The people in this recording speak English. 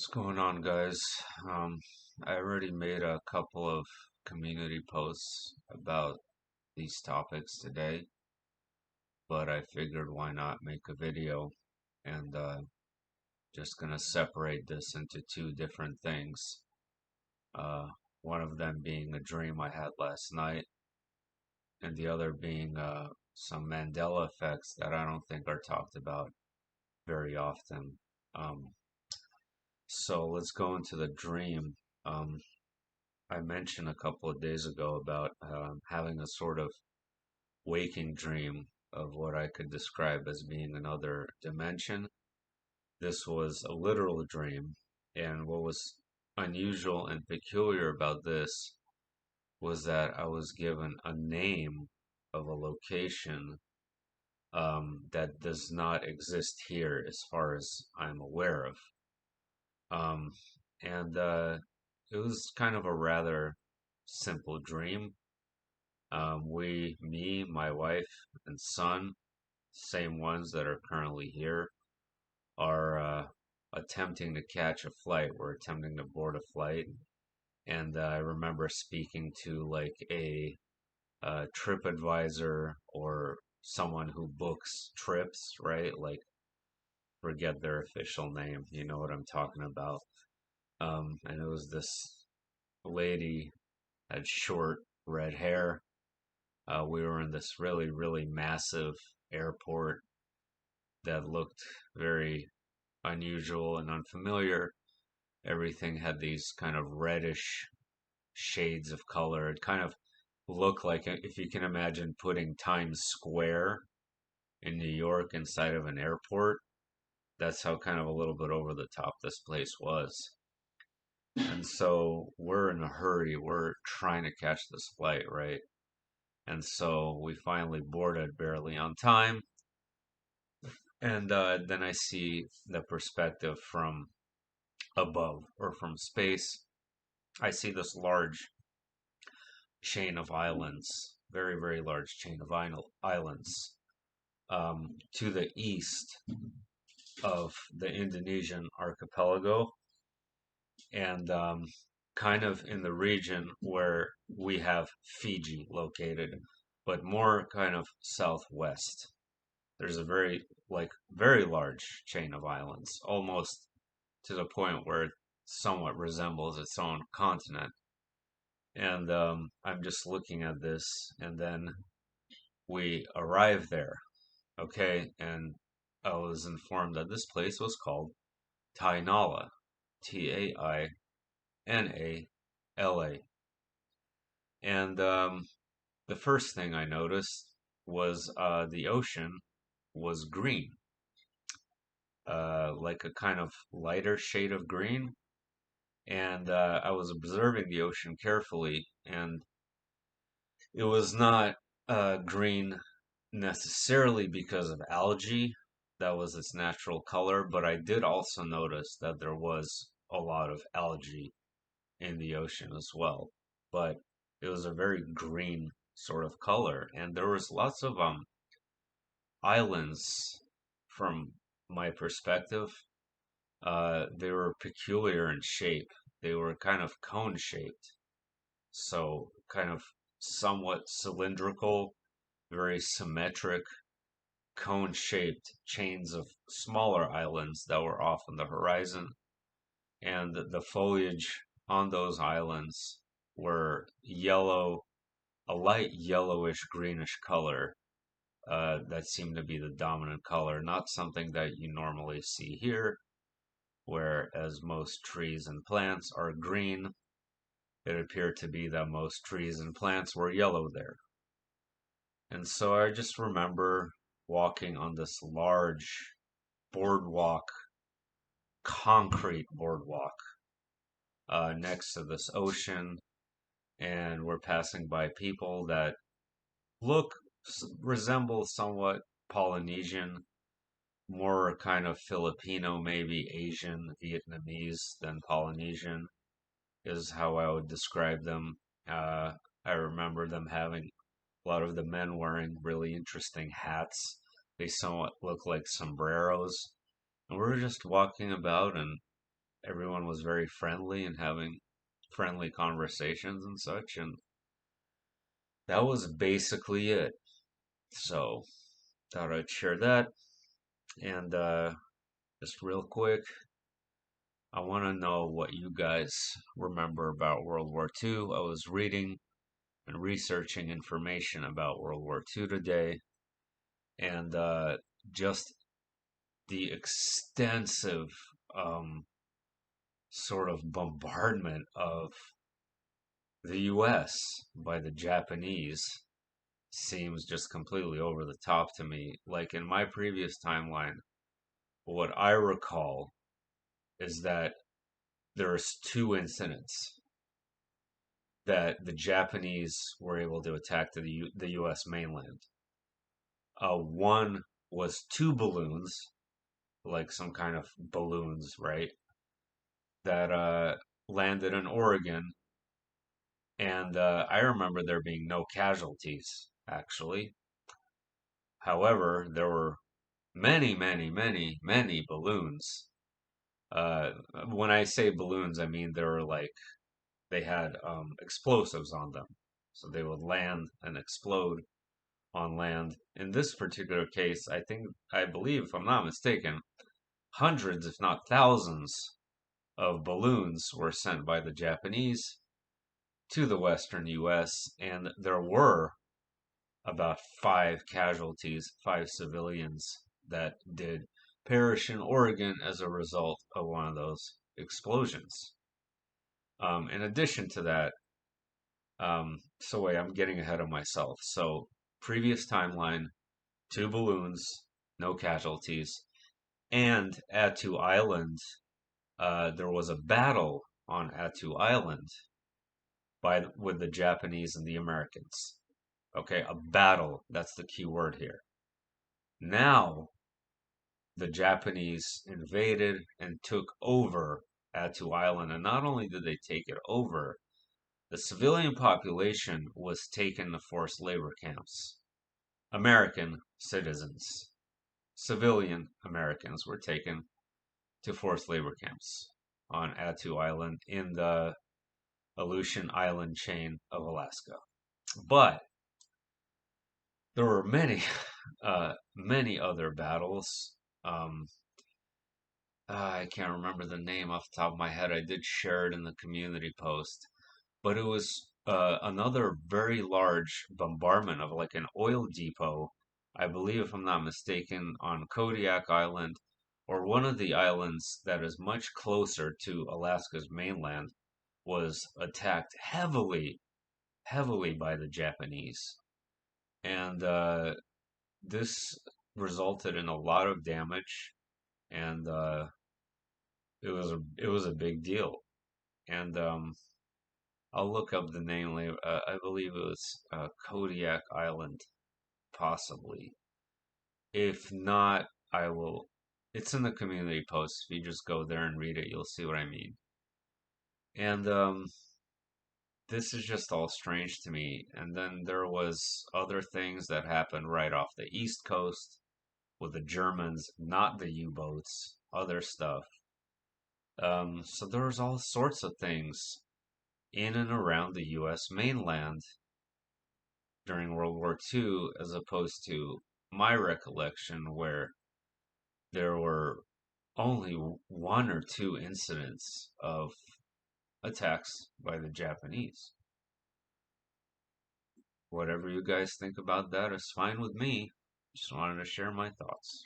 What's going on, guys? I already made a couple of community posts about these topics today, but I figured why not make a video and just gonna separate this into two different things. Uh, One of them being a dream I had last night, and the other being some Mandela effects that I don't think are talked about very often. Um, so let's go into the dream. Um, I mentioned a couple of days ago about having a sort of waking dream of what I could describe as being another dimension. This was a literal dream, and what was unusual and peculiar about this was that I was given a name of a location that does not exist here as far as I'm aware of. Um, and it was kind of a rather simple dream. Me, my wife, and son, same ones that are currently here, are attempting to catch a flight. We're attempting to board a flight. And I remember speaking to like a trip advisor or someone who books trips, right? Like, forget their official name. You know what I'm talking about. And it was this lady, had short red hair. We were in this really, really massive airport that looked very unusual and unfamiliar. Everything had these kind of reddish shades of color. It kind of looked like, if you can imagine putting Times Square in New York inside of an airport, that's how kind of a little bit over the top this place was. And so we're in a hurry. We're trying to catch this flight, right? And so we finally boarded barely on time. And then I see the perspective from above or from space. I see this large chain of islands, very, very large chain of islands to the east of the Indonesian archipelago and kind of in the region where we have Fiji located, but more kind of southwest. There's a very large chain of islands, almost to the point where it somewhat resembles its own continent. And I'm just looking at this, and then we arrive there, okay? And I was informed that this place was called Tainala, Tainala. And the first thing I noticed was the ocean was green, like a kind of lighter shade of green. And I was observing the ocean carefully, and it was not green necessarily because of algae. That was its natural color, but I did also notice that there was a lot of algae in the ocean as well. But it was a very green sort of color, and there was lots of islands from my perspective. They were peculiar in shape. They were kind of cone shaped, so kind of somewhat cylindrical, very symmetric, cone shaped chains of smaller islands that were off on the horizon. And the foliage on those islands were yellow, a light yellowish greenish color. That seemed to be the dominant color, not something that you normally see here, whereas most trees and plants are green. It appeared to be that most trees and plants were yellow there. And so I just remember walking on this large boardwalk, concrete boardwalk, next to this ocean, and we're passing by people that look, resemble somewhat Polynesian, more kind of Filipino, maybe Asian, Vietnamese than Polynesian, is how I would describe them. I remember them having a lot of the men wearing really interesting hats. They somewhat look like sombreros. And we're just walking about, and everyone was very friendly and having friendly conversations and such, and that was basically it. So, thought I'd share that. And just real quick, I want to know what you guys remember about World War II. I was reading and researching information about World War II today, and just the extensive um, sort of bombardment of the US by the Japanese seems just completely over the top to me. Like in my previous timeline, what I recall is that there's two incidents that the Japanese were able to attack the U.S. mainland. One was two balloons, like some kind of balloons, right? That landed in Oregon, and I remember there being no casualties actually. However, there were many, many, many, many balloons. Uh, when I say balloons, I mean they were like they had explosives on them, so they would land and explode on land. In this particular case, I believe, if I'm not mistaken, hundreds, if not thousands, of balloons were sent by the Japanese to the western U.S., and there were about five casualties, five civilians that did perish in Oregon as a result of one of those explosions. In addition to that, so wait, I'm getting ahead of myself. So, previous timeline, two balloons, no casualties, and Attu Island. There was a battle on Attu Island with the Japanese and the Americans. Okay, a battle. That's the key word here. Now, the Japanese invaded and took over Attu Island, and not only did they take it over, the civilian population was taken to forced labor camps. American citizens, civilian Americans, were taken to forced labor camps on Attu Island in the Aleutian Island chain of Alaska. But there were many, many other battles. Um, I can't remember the name off the top of my head. I did share it in the community post, but it was another very large bombardment of like an oil depot, I believe, if I'm not mistaken, on Kodiak Island or one of the islands that is much closer to Alaska's mainland was attacked heavily, heavily by the Japanese. And this resulted in a lot of damage, and it was a big deal. And I'll look up the name later. I believe it was Kodiak Island, possibly. If not, I will. It's in the community post. If you just go there and read it, you'll see what I mean. And this is just all strange to me. And then there was other things that happened right off the East Coast with the Germans, not the U-boats, other stuff. So there was all sorts of things in and around the U.S. mainland during World War II, as opposed to my recollection, where there were only one or two incidents of attacks by the Japanese. Whatever you guys think about that is fine with me. Just wanted to share my thoughts.